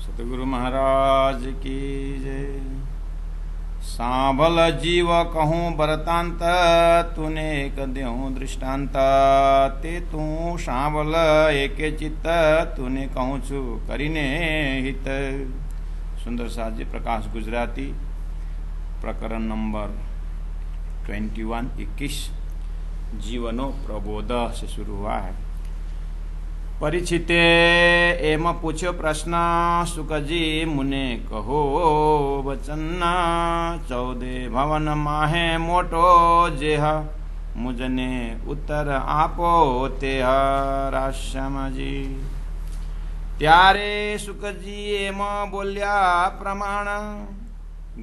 सतगुरु महाराज की जय। सांभल जीव कहूँ बरतांत, तूने एक देहूँ दृष्टांत। ते तू सांभल एके चित्त, तूने कहूँ छु करीने हित। सुंदर साथ जी प्रकाश गुजराती प्रकरण नंबर 21 जीवनो प्रबोध से शुरू हुआ है। परिचिते एम पूछो प्रश्न, सुखजी मुने कहो वचन। 14 भवन माहे मोटो जेह, मुझने उत्तर आपो तेह। राश्यम जी त्यारे सुखजी एम बोल्या प्रमाण।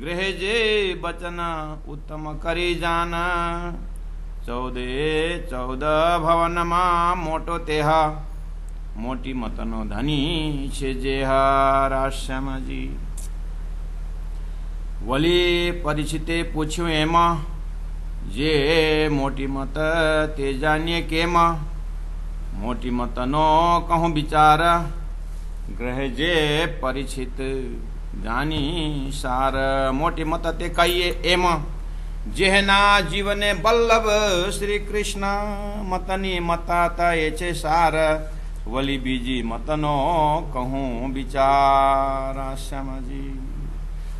गृह जे बचन उत्तम करी जान। 14 भवन मा मोटो तेह, मोटी मतनो धनी छे जेह। राश्यम जी वली परिचिते पूछ्યું એમ, જે મોટી મત તે જાણીએ કેમ। મોટી મતનો કહું વિચાર, ગ્રહ જે પરિચિત જાની સાર। મોટી મત તે કહીએ એમ, જેના જીવને વલ્લભ શ્રી કૃષ્ણ। મતની મતા એ છે સાર, वली बीजी मतनो कहूँ विचार। श्याम जी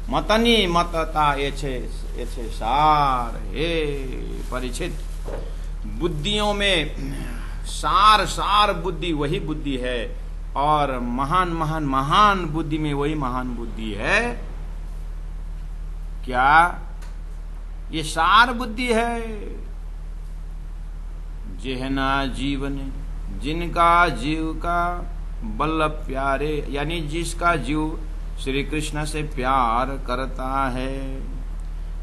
मतनी मतता ये छे सार। हे परिचित, बुद्धियों में सार बुद्धि वही बुद्धि है, और महान बुद्धि में वही महान बुद्धि है। क्या ये सार बुद्धि है? जेहना जीवन, जिनका जीव का बल्लभ प्यारे, यानी जिसका जीव श्री कृष्ण से प्यार करता है।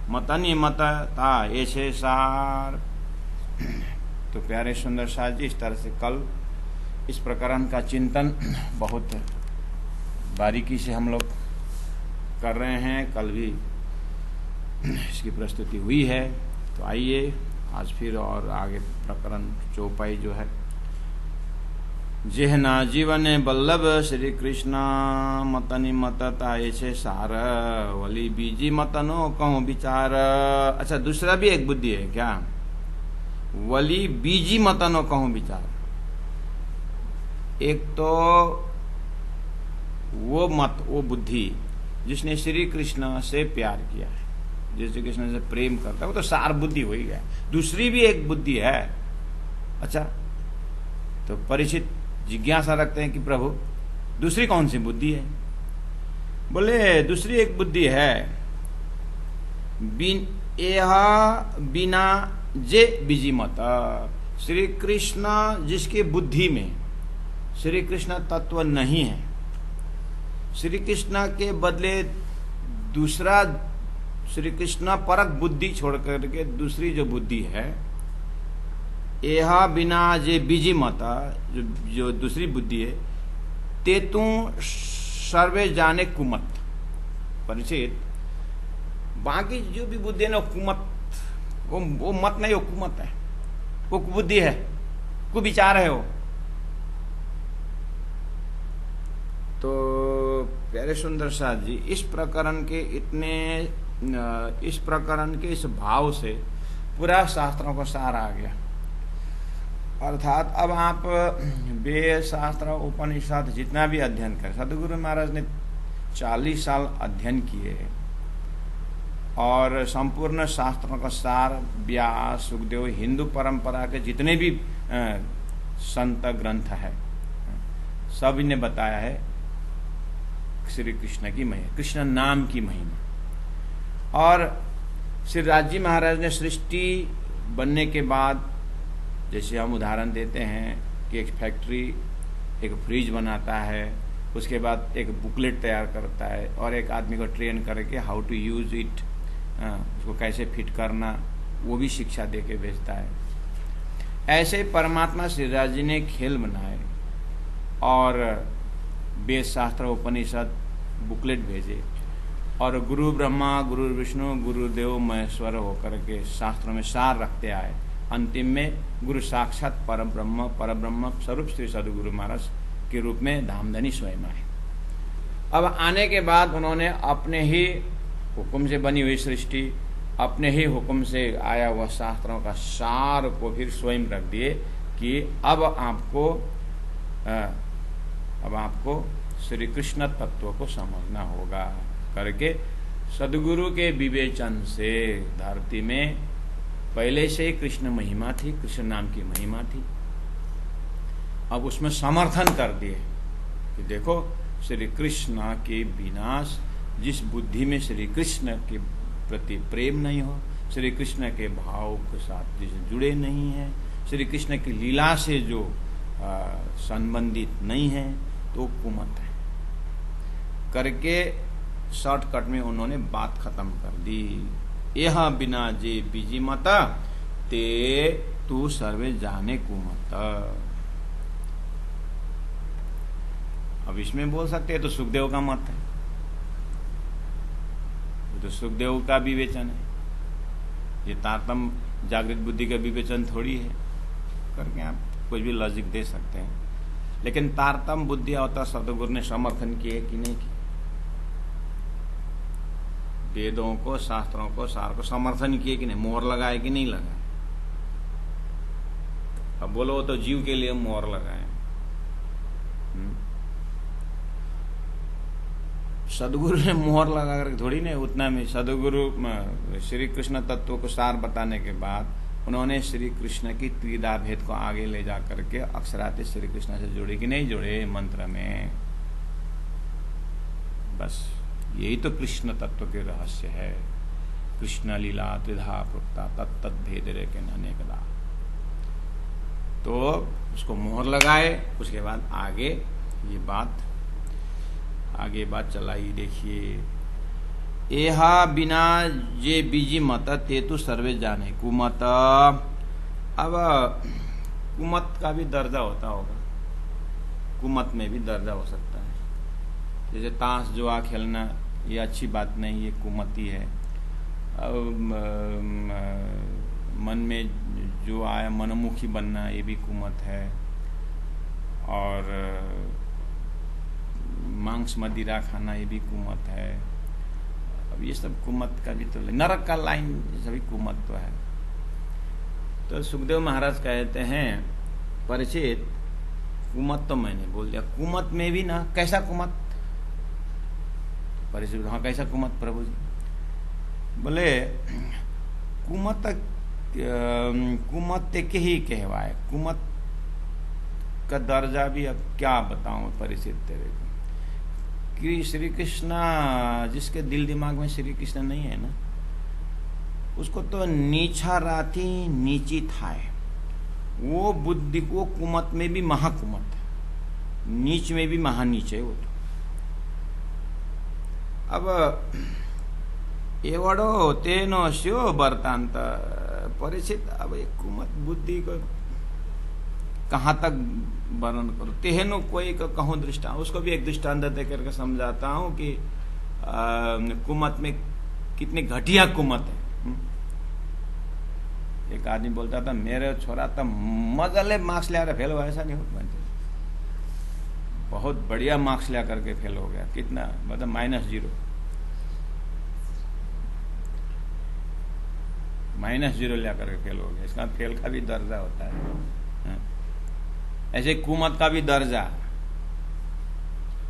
मतनी मतता ऐसे सार। तो प्यारे सुंदर साथ जी, इस तरह से कल इस प्रकरण का चिंतन बहुत बारीकी से हम लोग कर रहे हैं। कल भी इसकी प्रस्तुति हुई है। तो आइए आज फिर और आगे प्रकरण चौपाई जो है, जेहना जीवन बल्लभ श्री कृष्ण। मतनी मतता ऐसे सार, वली बीजी मतनो कहूँ विचार। अच्छा, दूसरा भी एक बुद्धि है क्या? वली बीजी मतनो कहूँ विचार। एक तो वो मत, वो बुद्धि जिसने श्री कृष्ण से प्यार किया है, जिस श्री कृष्ण से प्रेम करता है, वो तो सार बुद्धि हो ही गया। दूसरी भी एक बुद्धि है। अच्छा, तो परिचित जिज्ञासा रखते हैं कि प्रभु दूसरी कौन सी बुद्धि है? बोले दूसरी एक बुद्धि है, बिना जे बीजी मत। श्री कृष्ण जिसकी बुद्धि में श्री कृष्ण तत्व नहीं है, श्री कृष्ण के बदले दूसरा श्री कृष्ण परक बुद्धि छोड़ करके दूसरी जो बुद्धि है, यह बिना जे बीजी मता, जो दूसरी बुद्धि है, ते तू सर्वे जाने कुमत। परिचित, बाकी जो भी बुद्धि है ना, कुमत, वो मत नहीं, वो कुमत है, वो कुबुद्धि है, कुविचार है वो। तो प्यारे सुंदर साथ जी, इस प्रकरण के इस भाव से पूरा शास्त्रों का सार आ गया। अर्थात अब आप वेद शास्त्र उपनिषद जितना भी अध्ययन करें, सदगुरु महाराज ने 40 साल अध्ययन किए और संपूर्ण शास्त्रों का सार व्यास, सुखदेव, हिंदू परंपरा के जितने भी संत ग्रंथ है, सब ने बताया है श्री कृष्ण की महिमा, कृष्ण नाम की महिमा। और श्री राज महाराज ने सृष्टि बनने के बाद, जैसे हम उदाहरण देते हैं कि एक फैक्ट्री एक फ्रिज बनाता है, उसके बाद एक बुकलेट तैयार करता है और एक आदमी को ट्रेन करके हाउ टू यूज इट, उसको कैसे फिट करना, वो भी शिक्षा दे के भेजता है। ऐसे परमात्मा श्री राज जी ने खेल बनाए और वेद शास्त्र उपनिषद बुकलेट भेजे, और गुरु ब्रह्मा, गुरु विष्णु, गुरुदेव महेश्वर होकर के शास्त्रों में सार रखते आए। अंतिम में गुरु साक्षात परब्रह्म स्वरूप श्री सदगुरु महाराज के रूप में धामधनी स्वयं आए। अब आने के बाद उन्होंने अपने ही हुक्म से बनी हुई सृष्टि, अपने ही हुक्म से आया हुआ शास्त्रों का सार को फिर स्वयं रख दिए कि अब आपको श्री कृष्ण तत्व को समझना होगा करके सदगुरु के विवेचन से धरती में पहले से ही कृष्ण महिमा थी, कृष्ण नाम की महिमा थी। अब उसमें समर्थन कर दिए कि देखो श्री कृष्ण के बिना जिस बुद्धि में श्री कृष्ण के प्रति प्रेम नहीं हो, श्री कृष्ण के भाव के साथ जिसे जुड़े नहीं है, श्री कृष्ण की लीला से जो संबंधित नहीं है, तो कुमत है करके शॉर्टकट में उन्होंने बात खत्म कर दी। यह बिना जे बीजी मता ते तू सर्वे जाने कुमत। अब इसमें बोल सकते हैं तो सुखदेव का मत है, तो सुखदेव का विवेचन है, ये तारतम जागृत बुद्धि का विवेचन थोड़ी है करके आप कुछ भी लॉजिक दे सकते हैं। लेकिन तारतम बुद्धि अवतार सदगुरु ने समर्थन किए कि नहीं किए? वेदों को, शास्त्रों को, सार को समर्थन किए कि नहीं? मोहर लगाए कि नहीं लगाए? अब बोलो तो जीव के लिए मोहर लगाए। सदगुरु ने मोहर लगा कर थोड़ी नहीं, उतना में सदगुरु श्री कृष्ण तत्व को सार बताने के बाद उन्होंने श्री कृष्ण की त्रिधा भेद को आगे ले जा करके अक्षराते श्री कृष्ण से जुड़े कि नहीं जुड़े मंत्र में। बस यही तो कृष्ण तत्व के रहस्य है। कृष्ण लीला त्रिधा प्रोक्ता तत्त भेद रे के अनेकदा। तो उसको मोहर लगाए, उसके बाद आगे बात चलाई। देखिए, एहा बिना जे बीजी मत ते तु सर्वे जाने कुमत। अब कुमत का भी दर्जा होता होगा, कुमत में भी दर्जा हो सकता है। जैसे ताश जुआ खेलना ये अच्छी बात नहीं, ये कुमती है। अब मन में जो आया मनमुखी बनना ये भी कुमत है। और मांस मदिरा खाना ये भी कुमत है। अब ये सब कुमत का भी तो, नरक का लाइन सभी कुमत तो है। तो सुखदेव महाराज कहते हैं, परिचित कुमत तो मैंने बोल दिया, कुमत में भी ना कैसा कुमत? परिचित, हाँ कैसा कुमत प्रभु जी? बोले कुमत के ही कहवाए। कुमत का दर्जा भी अब क्या बताऊं परिचित तेरे को, कि श्री कृष्ण जिसके दिल दिमाग में श्री कृष्ण नहीं है ना, उसको तो नीचा राती नीची थाए। वो बुद्धि को कुमत में भी महाकुमत है, नीच में भी महानीच है वो तो। अब एवड़ो तेनो स्यो वर्तांत परिचित। अब एक कुमत बुद्धि को कहाँ तक वर्णन करूं? तेहनु कोई का कहूं दृष्टांत, उसको भी एक दृष्टांत दे करके समझाता हूं कि कुमत में कितनी घटिया कुमत है। एक आदमी बोलता था, मेरे छोरा तो मजले मार्क्स ले आ रहा, फेल हुआ। ऐसा नहीं हो, बहुत बढ़िया मार्क्स ले करके फेल हो गया। कितना मतलब -0 ले करके फेल हो गया। इसका फेल का भी दर्जा होता है, ऐसे कुमत का भी दर्जा।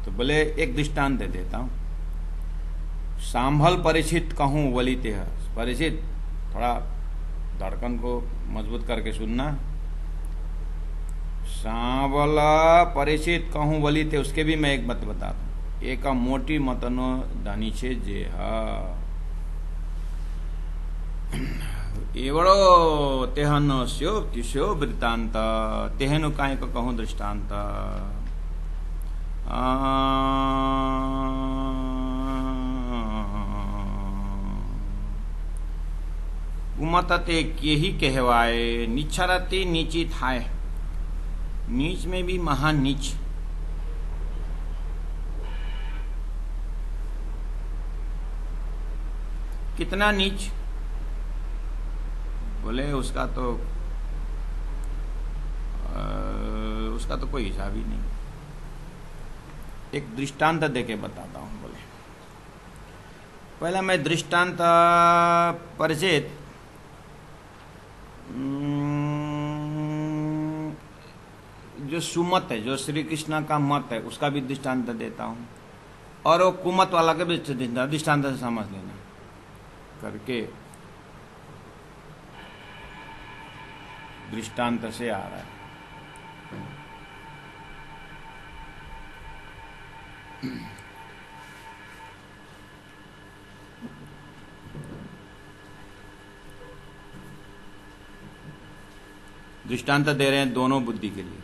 तो बोले एक दृष्टांत दे देता हूं। सांभल परिचित कहूं वलिते है। परिचित थोड़ा धड़कन को मजबूत करके सुनना। सांभल परिचित कहूं वलिते, उसके भी मैं एक बात बताता हूं। एक मोटी मतनो दानी छे जे एवड़ो तेहनो स्यो तिस्यो वृत्तांत। तेहनु काहे को कहूं दृष्टांत। कुमत ते के ही कहवाए, निच्छरते नीची थाए। नीच में भी महानीच। कितना नीच? बोले उसका तो कोई हिसाब ही नहीं। एक दृष्टांत देके बताता हूँ। बोले पहला मैं दृष्टांत परिचित जो सुमत है, जो श्री कृष्ण का मत है, उसका भी दृष्टांत देता हूँ, और वो कुमत वाला का भी दृष्टांत से समझ लेना करके दृष्टांत से आ रहा है। दृष्टांत दे रहे हैं दोनों बुद्धि के लिए।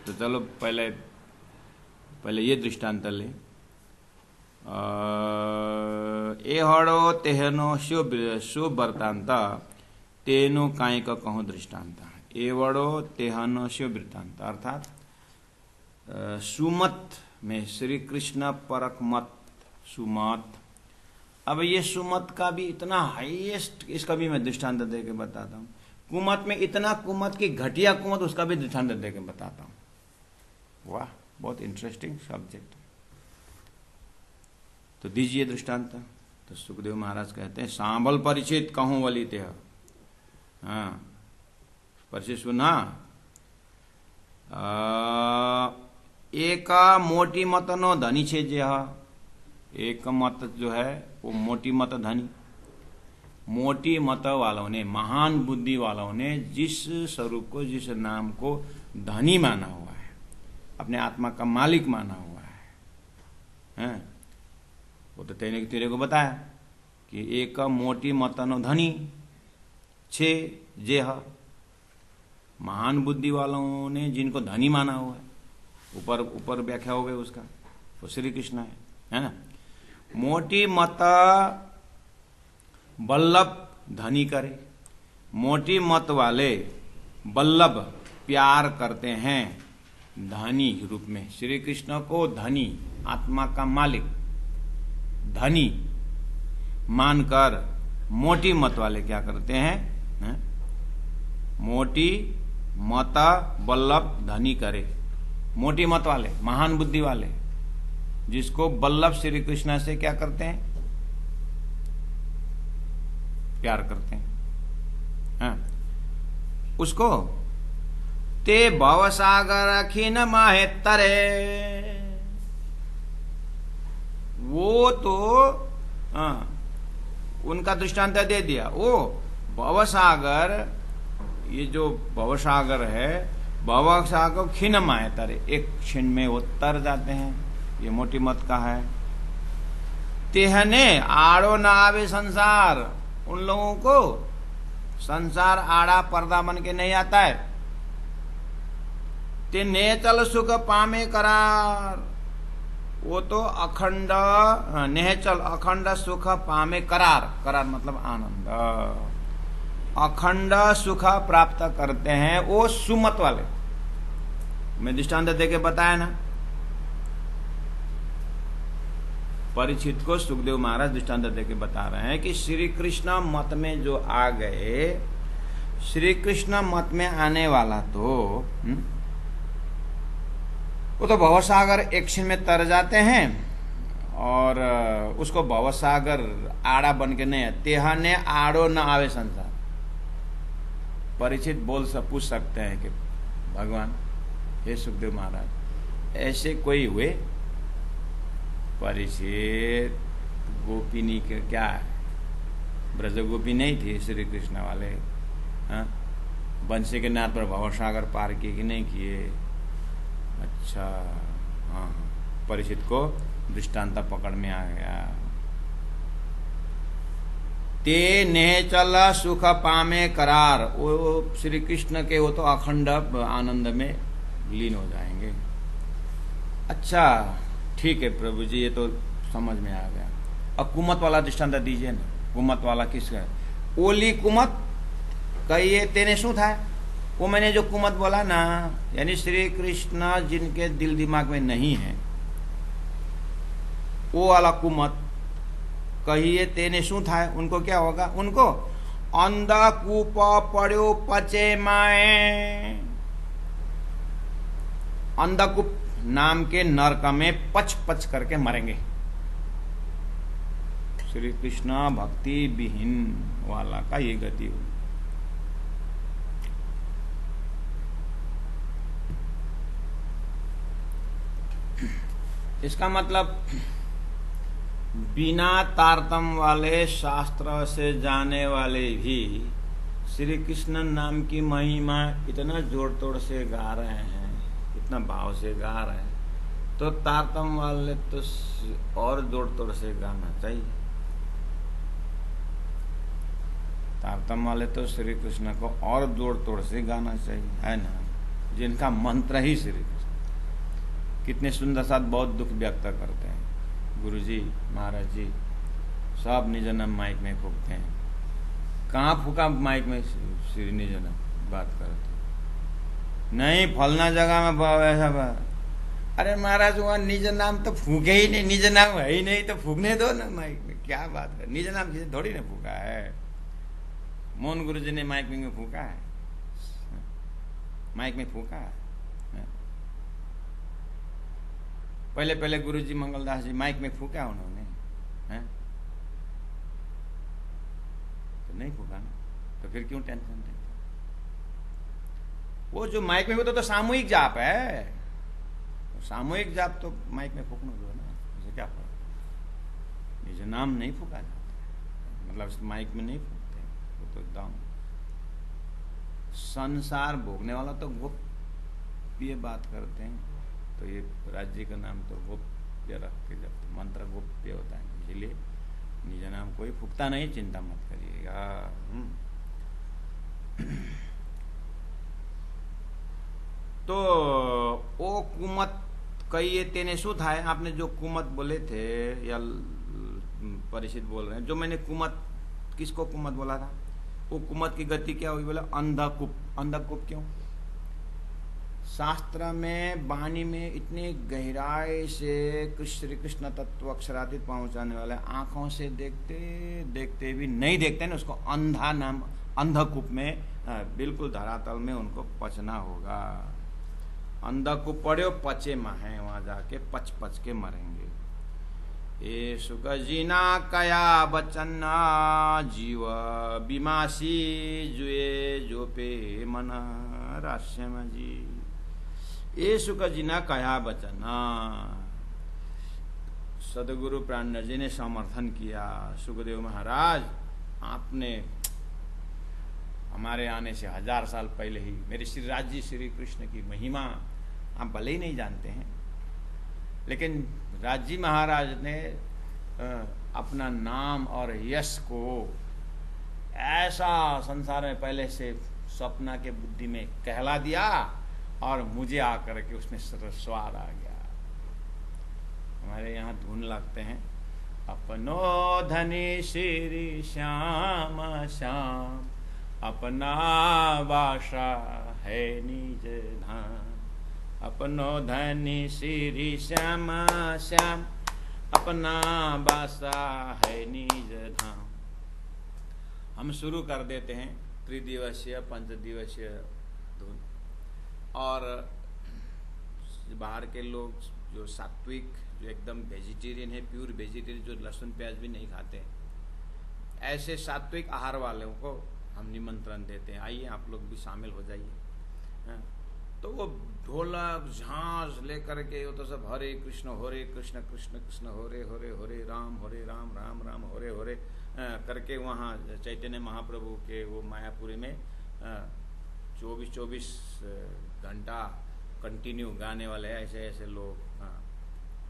तो चलो पहले ये दृष्टांत ले। एहड़ो तेहनो शो वृत्तांत तेनो काई का कहो दृष्टांत। एवड़ो तेहनो शो वृत्तांत अर्थात सुमत में श्री कृष्ण परक मत सुमत। अब ये सुमत का भी इतना हाईएस्ट, इसका भी मैं दृष्टांत दे के बताता हूँ। कुमत में इतना कुमत की घटिया कुमत, उसका भी दृष्टांत दे के बताता हूँ। वाह, बहुत इंटरेस्टिंग सब्जेक्ट। तो दीजिए दृष्टांत। तो सुखदेव महाराज कहते हैं, सांबल परिचित कहूं वली ते। हाँ, परिचित सुना। एक मोटी मत नो धनी छे जे। एक मत जो है वो मोटी मत धनी। मोटी मत वालों ने, महान बुद्धि वालों ने जिस स्वरूप को, जिस नाम को धनी माना हुआ है, अपने आत्मा का मालिक माना हुआ है, वो तो तेरे को बताया कि एक मोटी मतनो धनी छे जेह। महान बुद्धि वालों ने जिनको धनी माना हुआ है, ऊपर व्याख्या हो गई उसका, वो श्री कृष्ण है ना। मोटी मत बल्लभ धनी करे। मोटी मत वाले बल्लभ प्यार करते हैं धनी रूप में। श्री कृष्ण को धनी, आत्मा का मालिक धनी मानकर मोटी मत वाले क्या करते हैं? मोटी मत बल्लभ धनी करे। मोटी मत वाले, महान बुद्धि वाले, जिसको बल्लभ श्री कृष्ण से क्या करते हैं? प्यार करते हैं। उसको ते भवसागर खीन माहे तरे। वो तो उनका दृष्टांत दे दिया। वो भवसागर, ये जो भवसागर है, भवसागर खीन माहे तरे, एक क्षण में वो तर जाते हैं। ये मोटी मत का है। तेहने आड़ो ना आवे संसार। उन लोगों को संसार आड़ा पर्दा बन के नहीं आता है। ते नेचल सुख पामे करार। वो तो अखंड नेचल अखंड सुख पामे करार। करार मतलब आनंद। अखंड सुख प्राप्त करते हैं वो सुमत वाले। मैं दृष्टांत देके बताया ना। परीक्षित को सुखदेव महाराज दृष्टांत देके बता रहे हैं कि श्री कृष्ण मत में जो आ गए, श्री कृष्ण मत में आने वाला तो वो तो भवसागर एक्शन में तर जाते हैं, और उसको भवसागर आड़ा बन के नहीं, तेहने आड़ो न आवे संसार। परीक्षित पूछ सकते हैं कि भगवान, हे सुखदेव महाराज, ऐसे कोई हुए? परीक्षित, गोपिनी के क्या है? ब्रज गोपी नहीं थी श्री कृष्ण वाले? बंसी के नाथ पर भवसागर पार किए कि नहीं किए? अच्छा, हाँ। परीक्षित को दृष्टांत पकड़ में आ गया। ते नेचल सुख पामे करार। वो श्री कृष्ण के वो तो अखंड आनंद में लीन हो जाएंगे। अच्छा, ठीक है प्रभु जी, ये तो समझ में आ गया। अब कुमत वाला दृष्टांत दीजिए ना। कुमत वाला किसका है? ओली कुमत कहिए तेने शू था? वो मैंने जो कुमत बोला ना, यानी श्री कृष्ण जिनके दिल दिमाग में नहीं है, वो वाला कुमत कहिए तेने शू था? उनको क्या होगा? उनको अंधा कूप पड़ो पचे माए। अंधाकूप नाम के नरक में पच पच करके मरेंगे। श्री कृष्ण भक्ति विहीन वाला का ये गति होगी। इसका मतलब बिना तारतम्य वाले शास्त्र से जाने वाले भी श्री कृष्ण नाम की महिमा इतना जोर तोड़ से गा रहे हैं, इतना भाव से गा रहे हैं, तो तारतम्य वाले तो और जोर तोड़ से गाना चाहिए। तारतम्य वाले तो श्री कृष्ण को और जोर तोड़ से गाना चाहिए, है ना, जिनका मंत्र ही श्री कृष्ण। कितने सुंदर साथ बहुत दुख व्यक्त करते हैं। गुरुजी महाराज जी सब निज नाम माइक में फूकते हैं। कहाँ फूका माइक में श्री निज नाम बात करते नहीं, फलना जगह में ऐसा बात। अरे महाराज वहाँ निज नाम तो फूके ही नहीं, निज नाम है ही नहीं तो फूकने दो ना माइक में, क्या बात है। निज नाम किसी थोड़ी ना फूका है। मोहन गुरु जी ने माइक में फूका है, माइक में फूका है। पहले पहले गुरुजी मंगलदास जी माइक में फूका उन्होंने, हैं? तो नहीं फूका ना, तो फिर क्यों टेंशन लेते? वो जो माइक में होता तो सामूहिक जाप है, सामूहिक जाप तो माइक में फूकना दो ना, उसे क्या फर्क। निज नाम नहीं फूका जाता, मतलब माइक में नहीं फूकते, वो तो एकदम संसार भोगने वाला तो गुप्त ये बात करते हैं। तो ये राज्य का नाम तो गोप्य रख के, जब तो मंत्र गोप्य होता है, इसलिए निज नाम कोई फूकता नहीं, चिंता मत करिएगा। तो ओ कुमत कहिए तेने शू था। आपने जो कुमत बोले थे या परिचित बोल रहे हैं, जो मैंने कुमत, किसको कुमत बोला था, वो कुमत की गति क्या हुई? बोला अंधकूप। अंधकूप क्यों? शास्त्र में वाणी में इतनी गहराई से श्री कृष्ण तत्व अक्षरातीत पहुंचाने वाले, आंखों से देखते देखते भी नहीं देखते ना, उसको अंधा नाम, अंधकूप में बिल्कुल धरातल में उनको पचना होगा। अंधकूप पड़े पचे माहे, वहां जाके पच पच के मरेंगे। ए सुख जीना कया बचन जीव बिमासी जुए जो पे मन राश्यम जी। ये सुख जीना कया बचना। सदगुरु प्राणनाथ जी ने समर्थन किया, सुखदेव महाराज आपने हमारे आने से 1000 साल पहले ही मेरे श्री राज्य श्री कृष्ण की महिमा आप भले ही नहीं जानते हैं, लेकिन राज्य महाराज ने अपना नाम और यश को ऐसा संसार में पहले से सपना के बुद्धि में कहला दिया, और मुझे आकर के उसमें स्वाद आ गया। हमारे यहाँ धुन लगते हैं, अपनो धनी श्री श्याम श्याम, अपना बासा है निज धाम। अपनो धनी श्री श्याम श्याम, अपना बासा है निज धाम। हम शुरू कर देते हैं त्रिदिवसीय पंचदिवसीय धुन, और बाहर के लोग जो सात्विक, जो एकदम वेजिटेरियन है, प्योर वेजिटेरियन, जो लहसुन प्याज भी नहीं खाते, ऐसे सात्विक आहार वालों को हम निमंत्रण देते हैं, आइए आप लोग भी शामिल हो जाइए। तो वो ढोलक झांझ लेकर के, वो तो सब हरे कृष्ण कृष्ण कृष्ण हरे हरे राम राम राम हरे हरे करके वहाँ चैतन्य महाप्रभु के वो मायापुरी में 24 घंटा कंटिन्यू गाने वाले ऐसे ऐसे लोग।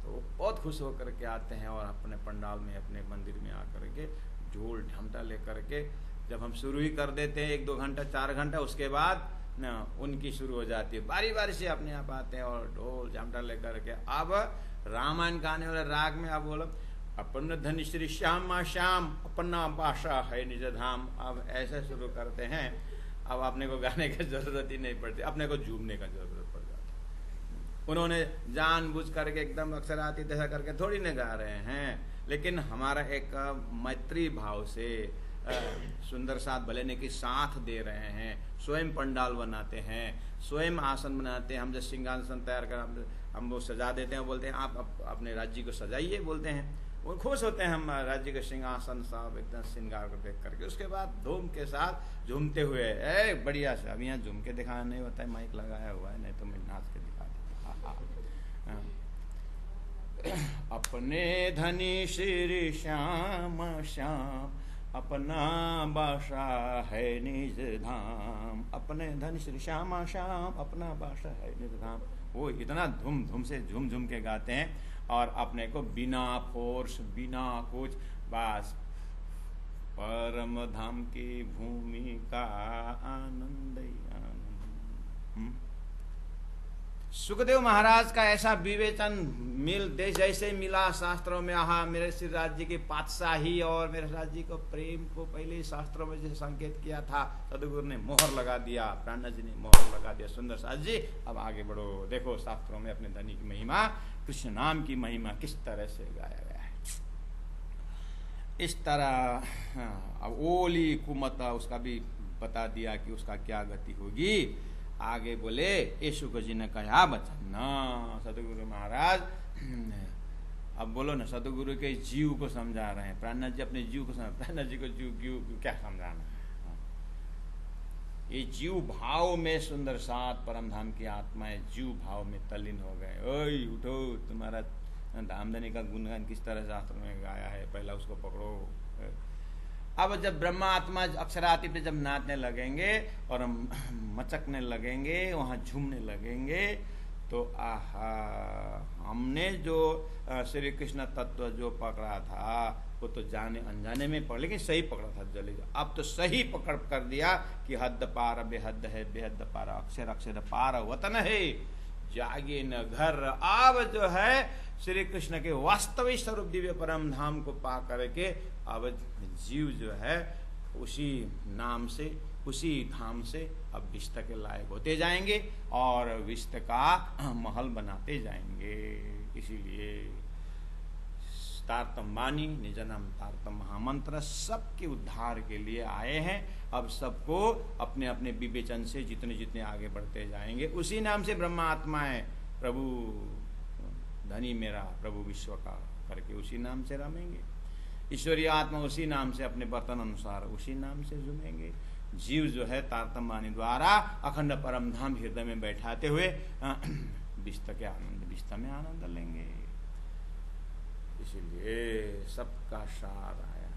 तो बहुत खुश होकर के आते हैं, और अपने पंडाल में, अपने मंदिर में आकर के ढोल ढमटा लेकर के जब हम शुरू ही कर देते हैं 1-2 घंटा 4 घंटा, उसके बाद न उनकी शुरू हो जाती है। बारी बारी से अपने आप आते हैं और ढोल झमटा लेकर के। अब रामायण गाने वाले राग में आप बोलो, अपन धन श्री श्याम श्याम, अपना बासा है निज धाम। अब ऐसे शुरू करते हैं, अब अपने को गाने की जरूरत ही नहीं पड़ती, अपने को झूमने का जरूरत पड़ जाती। उन्होंने जानबूझ करके एकदम अक्षरातीत ऐसा करके थोड़ी न गा रहे हैं, लेकिन हमारा एक मैत्री भाव से सुंदर साथ भले की साथ दे रहे हैं, स्वयं पंडाल बनाते हैं, स्वयं आसन बनाते हैं, हम जब सिंहासन तैयार कर हम वो सजा देते हैं, बोलते हैं आप अपने राज्य को सजाइए, बोलते हैं। वो खुश होते हैं हम राज्य के सिंहासन सब एकदम श्रृंगार को देख करके। उसके बाद धूम के साथ झूमते हुए, बढ़िया से, अब यहाँ झूम के दिखाना नहीं होता है, माइक लगाया हुआ है, नहीं तो मैं नाच के दिखा देता। अपने धनी श्री श्याम श्याम, अपना बासा है निज धाम। अपने धनी श्री श्याम श्याम, अपना बासा है निज धाम। वो इतना धूम धूम से झूम झूम के गाते हैं, और अपने को बिना फोर्स, बिना कुछ, बस परम धाम की भूमि का आनंद ही आनंद। सुखदेव महाराज का ऐसा विवेचन जैसे मिला शास्त्रों में, आहा मेरे श्री राज्य की पातशाही और मेरे राज्य को प्रेम को पहले ही शास्त्रों में जैसे संकेत किया था, सदगुरु ने मोहर लगा दिया, प्राणनाथ जी ने मोहर लगा दिया। सुंदर साथ जी अब आगे बढ़ो, देखो शास्त्रों में अपने धनी की महिमा, कृष्ण नाम की महिमा किस तरह से गाया गया है। इस तरह अब ओली कुमता उसका भी बता दिया कि उसका क्या गति होगी। आगे बोले, ये शुक जी ने कहा वचन न सदगुरु महाराज, अब बोलो ना, सदगुरु के जीव को समझा रहे हैं। प्राणनाथ जी अपने जीव को प्राणनाथ जी को जीव क्या समझाना है। ये जीव भाव में सुंदर सात परम धाम की आत्माएं जीव भाव में तल्लीन हो गए। ओए उठो, तुम्हारा धामधनी का गुणगान किस तरह शास्त्र में गाया है, पहला उसको पकड़ो। अब जब ब्रह्मा आत्मा अक्षराती पे जब नाचने लगेंगे और मचकने लगेंगे, वहां झूमने लगेंगे, तो आहा, हमने जो श्री कृष्ण तत्व जो पकड़ा था वो तो जाने अनजाने में पकड़, लेकिन सही पकड़ा था जले। अब तो सही पकड़ कर दिया कि हद पार बेहद है, बेहद पार अक्षर अक्षर पार वतन है, जागे न घर। अब जो है श्री कृष्ण के वास्तविक स्वरूप दिव्य परम धाम को पा करके अब जीव जो है उसी नाम से, उसी धाम से अब विष्ट के लायक होते जाएंगे और विष्ट का महल बनाते जाएंगे। इसीलिए तारतम वाणी निजनम तारतम महामंत्र सबके उद्धार के लिए आए हैं। अब सबको अपने अपने विवेचन से जितने जितने आगे बढ़ते जाएंगे, उसी नाम से ब्रह्मा आत्मा है, प्रभु धनी मेरा, प्रभु विश्व का करके उसी नाम से रमेंगे। ईश्वरीय आत्मा उसी नाम से अपने बर्तन अनुसार उसी नाम से झूमेंगे। जीव जो है तारतम वाणी द्वारा अखंड परम धाम हृदय में बैठाते हुए विष्ट के आनंद, विष्ट में आनंद लेंगे। इसीलिए सबका सार आया।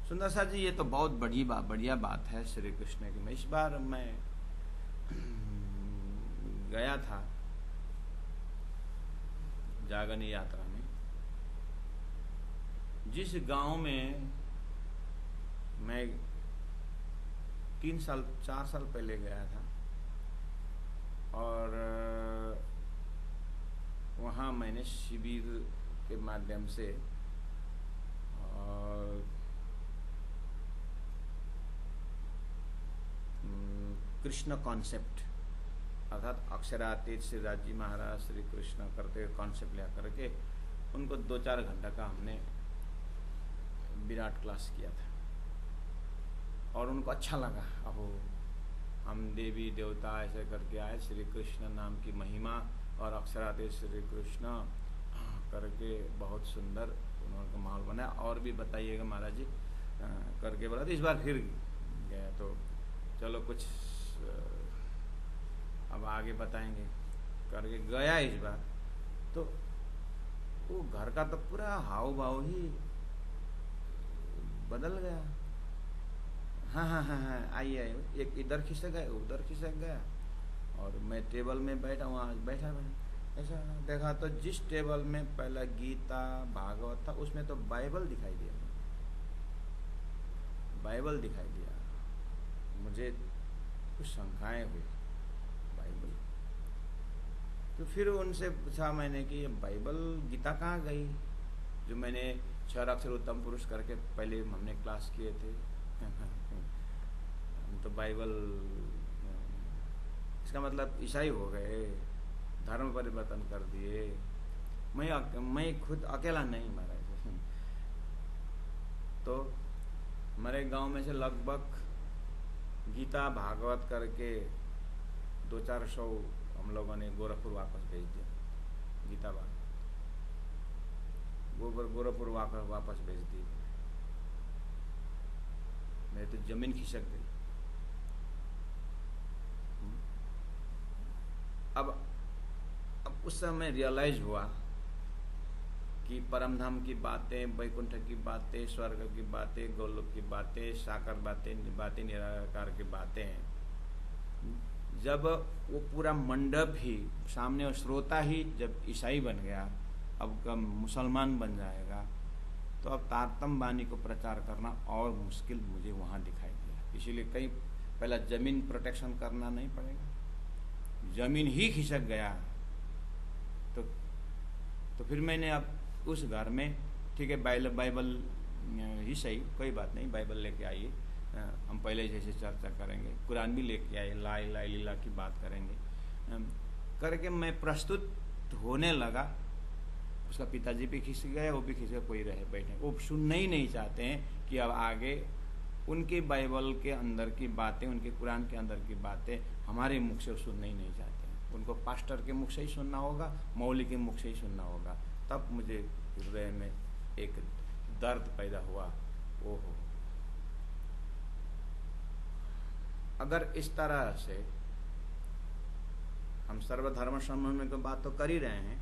सुंदर सा जी, ये तो बहुत बढ़िया बात है श्री कृष्ण की। मैं इस बार मैं गया था जागनी यात्रा में, जिस गांव में मैं 4 साल पहले गया था, और वहाँ मैंने शिविर के माध्यम से कृष्ण कॉन्सेप्ट अर्थात अक्षरातीत श्री राजी महाराज श्री कृष्ण करते कॉन्सेप्ट ले करके उनको 2-4 घंटा का हमने विराट क्लास किया था, और उनको अच्छा लगा। अब हम देवी देवता ऐसे करके आए, श्री कृष्ण नाम की महिमा और अक्षरातीत श्री कृष्ण करके बहुत सुंदर उन्होंने माहौल बनाया। और भी बताइएगा महाराज जी करके बोला। तो इस बार फिर गया, तो चलो कुछ अब आगे बताएंगे करके गया इस बार। तो वो घर का तो पूरा हाव भाव ही बदल गया। हाँ, आइए, एक इधर खिसक गया, उधर खिसक गया, और मैं टेबल में बैठा, वहाँ बैठा ऐसा देखा तो जिस टेबल में पहला गीता भागवत था उसमें तो बाइबल दिखाई दिया, बाइबल दिखाई दिया। मुझे कुछ शंकाएं हुई बाइबल। तो फिर उनसे पूछा मैंने कि बाइबल गीता कहाँ गई, जो मैंने 6 अक्षर उत्तम पुरुष करके पहले हमने क्लास किए थे। हम तो बाइबल, इसका मतलब ईसाई हो गए, धर्म परिवर्तन कर दिए। मैं खुद अकेला नहीं महाराज। तो हमारे गांव में से लगभग गीता भागवत करके 200-400 हम लोगों ने गोरखपुर वापस भेज दिया। गीता भागवत, गोरखपुर वापस भेज दी। मेरी तो जमीन खिसक गई। अब उस समय रियलाइज हुआ कि परमधाम की बातें, वैकुंठ की बातें, स्वर्ग की बातें, गोलोक की बातें, साकार बातें निराकार की बातें हैं। जब वो पूरा मंडप ही सामने, श्रोता ही जब ईसाई बन गया, अब कब मुसलमान बन जाएगा, तो अब तारतम वाणी को प्रचार करना और मुश्किल मुझे वहाँ दिखाई दिया। इसीलिए कहीं पहला जमीन प्रोटेक्शन करना नहीं पड़ेगा, जमीन ही खिसक गया तो फिर मैंने अब उस घर में, ठीक है बाइबल ही सही, कोई बात नहीं, बाइबल लेके आइए, हम पहले जैसे चर्चा करेंगे, कुरान भी लेके आए, ला इलाहा इल्लल्लाह की बात करेंगे करके मैं प्रस्तुत होने लगा। उसका पिताजी भी खिसक गए, वो भी खिसक, कोई रहे बैठे, वो सुनना ही नहीं चाहते हैं कि अब आगे उनके बाइबल के अंदर की बातें, उनके कुरान के अंदर की बातें हमारे मुख से सुनना ही नहीं चाहते हैं। उनको पास्टर के मुख से ही सुनना होगा, मौली के मुख से ही सुनना होगा। तब मुझे हृदय में एक दर्द पैदा हुआ। ओहो, अगर इस तरह से हम सर्वधर्म सम्मान की बात तो कर ही रहे हैं,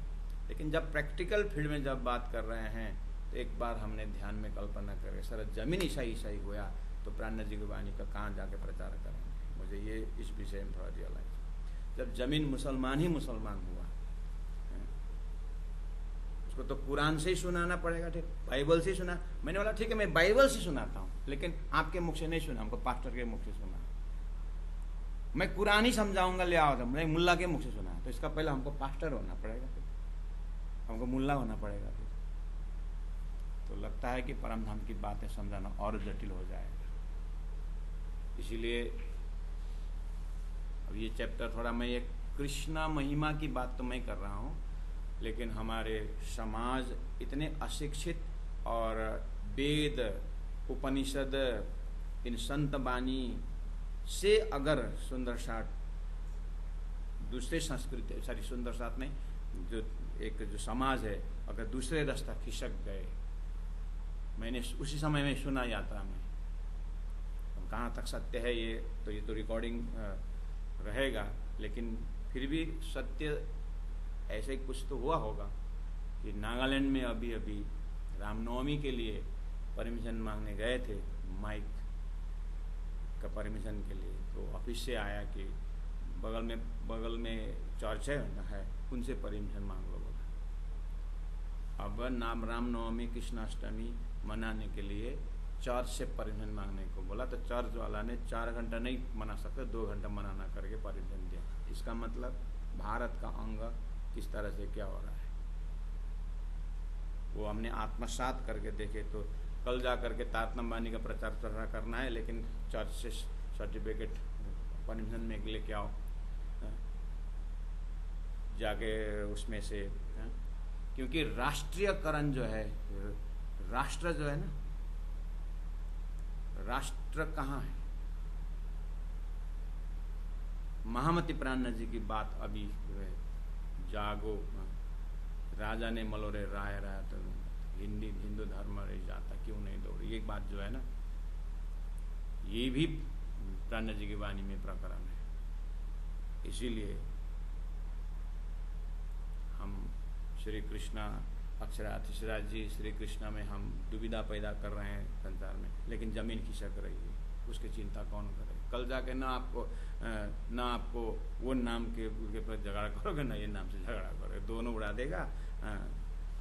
लेकिन जब प्रैक्टिकल फील्ड में जब बात कर रहे हैं तो एक बार हमने ध्यान में कल्पना करके सर जमीन ईसाई हुआ तो प्राणनाथ जी की वाणी का कहाँ जाके प्रचार करेंगे। मुझे ये इस विषय में थोड़ा रियलाइज, जब जमीन मुसलमान ही मुसलमान हुआ, उसको तो कुरान से ही सुनाना पड़ेगा, ठीक, बाइबल से ही सुना। मैंने बोला ठीक है मैं बाइबल से सुनाता हूँ, लेकिन आपके मुख से नहीं सुना, हमको पास्टर के मुख से सुना। मैं कुरान ही समझाऊंगा, ले आओ, मैं मुल्ला के मुख से सुना, तो इसका पहले हमको पास्टर होना पड़ेगा, फिर हमको मुल्ला होना पड़ेगा। फिर तो लगता है कि परमधाम की बातें समझाना और जटिल हो जाएगा। इसीलिए अब ये चैप्टर थोड़ा, मैं ये कृष्णा महिमा की बात तो मैं कर रहा हूँ, लेकिन हमारे समाज इतने अशिक्षित और वेद उपनिषद इन संत बानी से अगर सुंदर साथ दूसरे संस्कृति, सॉरी सुंदर साथ नहीं, जो एक जो समाज है, अगर दूसरे रास्ता खिसक गए, मैंने उसी समय में सुना यात्रा में, कहाँ तक सत्य है ये तो रिकॉर्डिंग रहेगा, लेकिन फिर भी सत्य ऐसे कुछ तो हुआ होगा कि नागालैंड में अभी रामनवमी के लिए परमिशन मांगने गए थे, माइक का परमिशन के लिए, तो ऑफिस से आया कि बगल में चर्च है, उनसे परमिशन मांग लो बोला। अब रामनवमी कृष्णाष्टमी मनाने के लिए चर्च से परमिशन मांगने को बोला, तो चर्च वाला ने 4 घंटा नहीं मना सकते, 2 घंटा मनाना करके परमिशन दिया। इसका मतलब भारत का अंग किस तरह से क्या हो रहा है वो हमने आत्मसात करके देखे। तो कल जा करके तारतम वाणी का प्रचार करना है, लेकिन चर्च से सर्टिफिकेट परमिशन में लेके आओ, जाके उसमें से, क्योंकि राष्ट्रीयकरण जो है, राष्ट्र जो है ना, राष्ट्र कहाँ है। महामती प्राणनाथ जी की बात अभी जागो, राजा ने मलोरे राय तो हिंदू धर्म रही जाता क्यों नहीं दौड़, ये बात जो है ना, ये भी प्राणनाथ जी की वाणी में प्रकरण है। इसीलिए हम श्री कृष्णा अक्षराधिराज जी श्री कृष्णा में हम दुविधा पैदा कर रहे हैं संसार में, लेकिन जमीन खिसक रही है, उसकी चिंता कौन करे। कल जाके ना आपको वो नाम के पर झगड़ा करोगे, ना ये नाम से झगड़ा करोगे, दोनों उड़ा देगा,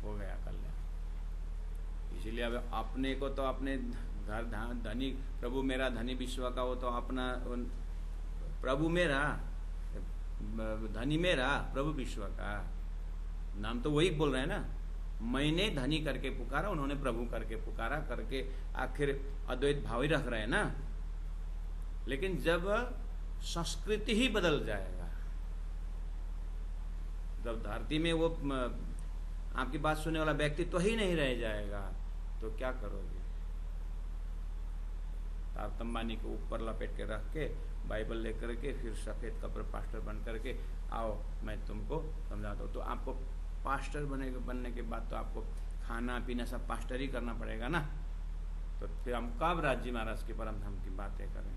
हो गया कल्याण। इसीलिए अब अपने को तो अपने घर धनी, प्रभु मेरा धनी विश्व का, वो तो अपना प्रभु मेरा धनी मेरा प्रभु विश्व का, नाम तो वही बोल रहे हैं ना। मैंने धनी करके पुकारा, उन्होंने प्रभु करके पुकारा, करके आखिर अद्वैत भाव ही रख रहे हैं ना। लेकिन जब संस्कृति ही बदल जाएगा, जब धरती में वो आपकी बात सुनने वाला व्यक्ति तो ही नहीं रह जाएगा, तो क्या करोगे। तारतम वाणी को ऊपर लपेट के रख के, बाइबल लेकर के, फिर सफेद कपड़े पास्टर बन करके आओ मैं तुमको समझाता हूँ, तो आपको पास्टर बनने के बाद तो आपको खाना पीना सब पास्टर ही करना पड़ेगा ना, तो फिर हम कब राज्य महाराज के परम धाम की बातें करें?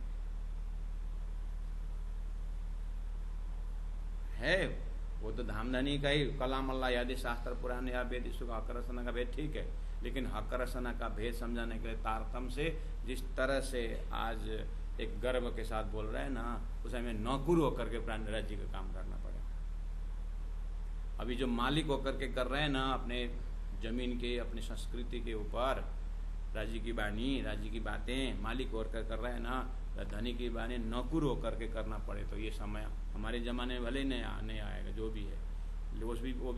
है वो तो धामधनी का ही कलाम अल्लाह यादि शास्त्र पुराण या वेद सुख हक रसना का भेद ठीक है, लेकिन हक रसना का भेद समझाने के लिए तारतम से जिस तरह से आज एक गर्व के साथ बोल रहे हैं ना, उसे हमें नौकर होकर के प्राण राज्य का काम करना पड़ेगा। अभी जो मालिक होकर के कर रहे हैं ना अपने जमीन के, अपनी संस्कृति के ऊपर, राज्य की वाणी, राज्य की बातें मालिक होकर कर रहे हैं ना, धनी की बातें नौकर होकर के करना पड़े, तो ये समय हमारे जमाने में भले ही नहीं आएगा, जो भी है वो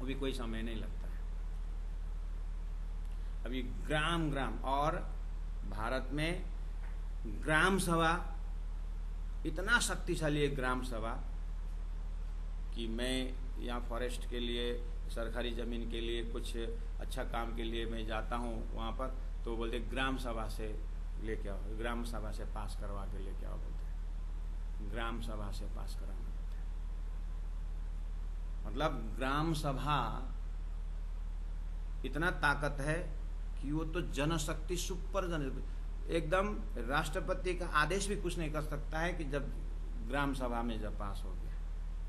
भी कोई समय नहीं लगता है। अभी ग्राम और भारत में ग्राम सभा इतना शक्तिशाली है, ग्राम सभा कि मैं यहाँ फॉरेस्ट के लिए, सरकारी ज़मीन के लिए, कुछ अच्छा काम के लिए मैं जाता हूँ वहाँ पर, तो बोलते ग्राम सभा से लेके आओ, ग्राम सभा से पास करवा के लेके आओ, बोलते हैं ग्राम सभा से पास कराना पड़ता है। मतलब ग्राम सभा इतना ताकत है कि वो तो जनशक्ति सुपर एकदम राष्ट्रपति का आदेश भी कुछ नहीं कर सकता है कि जब ग्राम सभा में जब पास हो गया।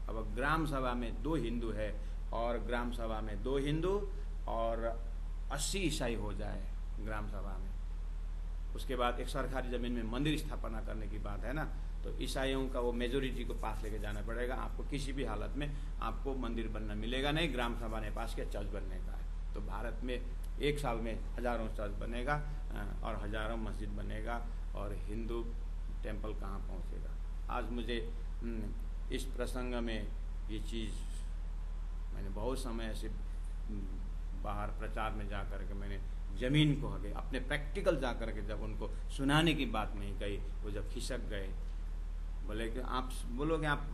अब ग्राम सभा में 2 हिंदू है और ग्राम सभा में 2 हिंदू और 80 ईसाई हो जाए ग्राम सभा में, उसके बाद एक सरकारी जमीन में मंदिर स्थापना करने की बात है ना, तो ईसाइयों का वो मेजोरिटी को पास लेके जाना पड़ेगा। आपको किसी भी हालत में आपको मंदिर बनना मिलेगा नहीं, ग्राम सभा ने पास किया चर्च बनने का है। तो भारत में 1 साल में हजारों चर्च बनेगा और हजारों मस्जिद बनेगा, और हिंदू टेम्पल कहाँ पहुँचेगा। आज मुझे इस प्रसंग में ये चीज़ मैंने बहुत समय से बाहर प्रचार में जा कर के मैंने जमीन को आगे अपने प्रैक्टिकल जा कर के जब उनको सुनाने की बात नहीं कही, वो जब खिसक गए, बोले कि आप बोलोगे, आप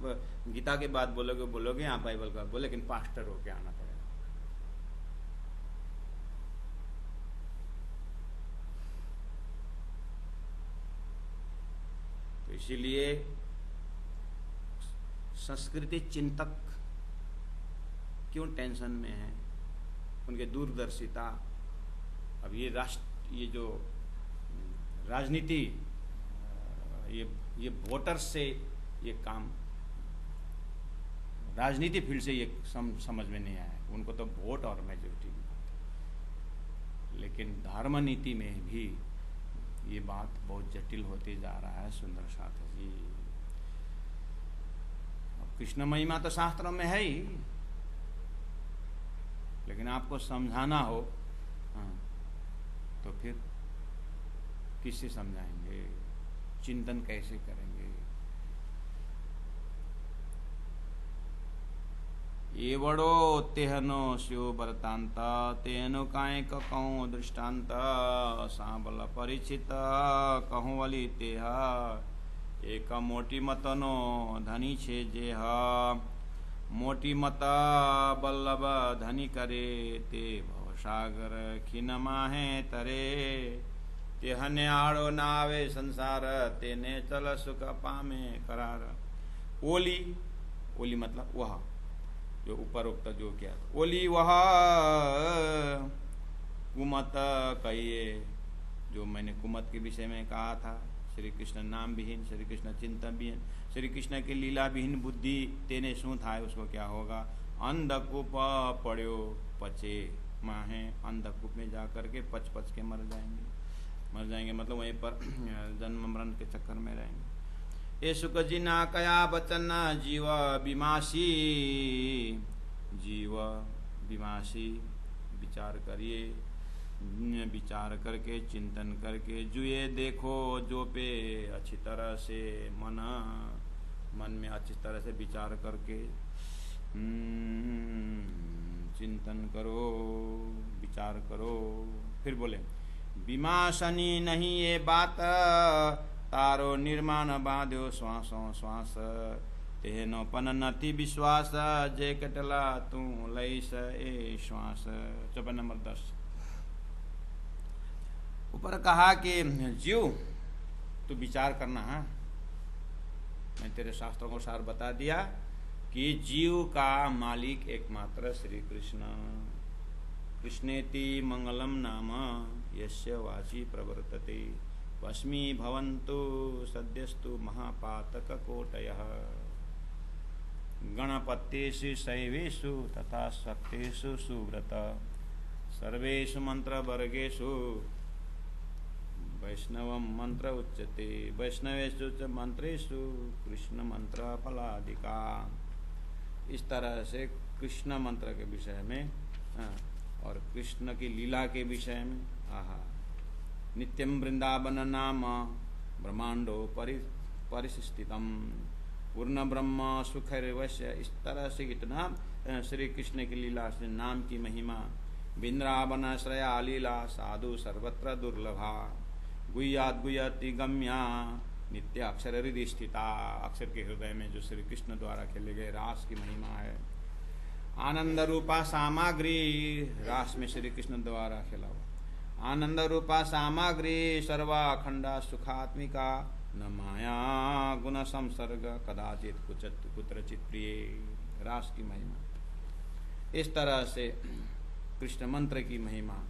गीता के बाद बोलोगे आप बाइबल का बोले, लेकिन पास्टर होके आना पड़ेगा। तो इसीलिए संस्कृति चिंतक क्यों टेंशन में है, उनके दूरदर्शिता। अब ये जो राजनीति, ये वोटर से ये काम, राजनीति फील्ड से ये समझ में नहीं आया उनको, तो वोट और मेजोरिटी की बात है। लेकिन धर्म नीति में भी ये बात बहुत जटिल होती जा रहा है। सुंदर साथ जी, अब कृष्ण महिमा तो शास्त्रों में है ही, लेकिन आपको समझाना हो तो फिर किससे समझाएंगे, चिंतन कैसे करेंगे। ये बड़ो तेहनो स्यो बरतांत तेनो काय कहूँ दृष्टांत सांबल परिचित कहूँ वली तेह एक मोटी मतनो धनी छे जेह मोटी मता बल्लभ धनी करे ते भवसागर खिन माहे तरे तेहने आड़ो नावे संसार तेने चल सुख पामे करार। ओली मतलब वह जो ऊपर उक्त जो क्या ओली वह कुमत कहिए, जो मैंने कुमत के विषय में कहा था। श्री कृष्ण नाम विहीन, श्री कृष्ण चिंतन विहीन, श्री कृष्ण की लीला विहीन बुद्धि तेने शू था, उसको क्या होगा। अंधकूप पड़ो पचे माहे, अंधकूप में जाकर के पच के मर जाएंगे मतलब वहीं पर जन्म मरण के चक्कर में रहेंगे। ये सुख जिना कया बचन जीव विमासी, विचार करिए, विचार करके चिंतन करके जुए देखो जो पे अच्छी तरह से मन में अच्छी तरह से विचार करके चिंतन करो, विचार करो। फिर बोले विमासनी नहीं ये बात तारो निर्माण बाध्यो श्वासों श्वास तेनो पन नति विश्वास जे कटला तू लईस ए श्वास। 54 नंबर 10 ऊपर कहा कि जीव तू विचार करना है। मैं तेरे शास्त्रों को सार बता दिया कि जीव का मालिक एकमात्र श्री कृष्ण। कृष्णेति मंगलम नाम यस्य वाची प्रवर्तते वस्मी भवन्तु सद्यस्तु महापातक कोटयः। गणपत्येषु शैवेषु तथा शक्तेषु सुव्रत सर्वेषु मंत्रवर्गेषु वैष्णवं मंत्र उच्यते। वैष्णवेषु च मंत्रेषु कृष्ण मंत्र फलादिका। इस तरह से कृष्ण मंत्र के विषय में और कृष्ण की लीला के विषय में आहा। नित्यं वृंदावन नाम ब्रह्मांडो परिस्थितम पूर्ण ब्रह्म सुखैर्वश्य। इस तरह से इतना श्री कृष्ण की लीला से नाम की महिमा। वृंदावन श्रया लीला साधु सर्वत्र दुर्लभा गुह्यात् गुह्यति गम्या नित्य अक्षर हृदय स्थिता। अक्षर के हृदय में जो श्री कृष्ण द्वारा खेले गए रास की महिमा है। आनंद रूपा सामग्री रास में श्री कृष्ण द्वारा खेला हुआ आनंद रूपा सामग्री सर्वाखंडा सुखात्मिका न माया गुण संसर्ग कदाचित कुत्रचित प्रिय। रास की महिमा इस तरह से कृष्ण मंत्र की महिमा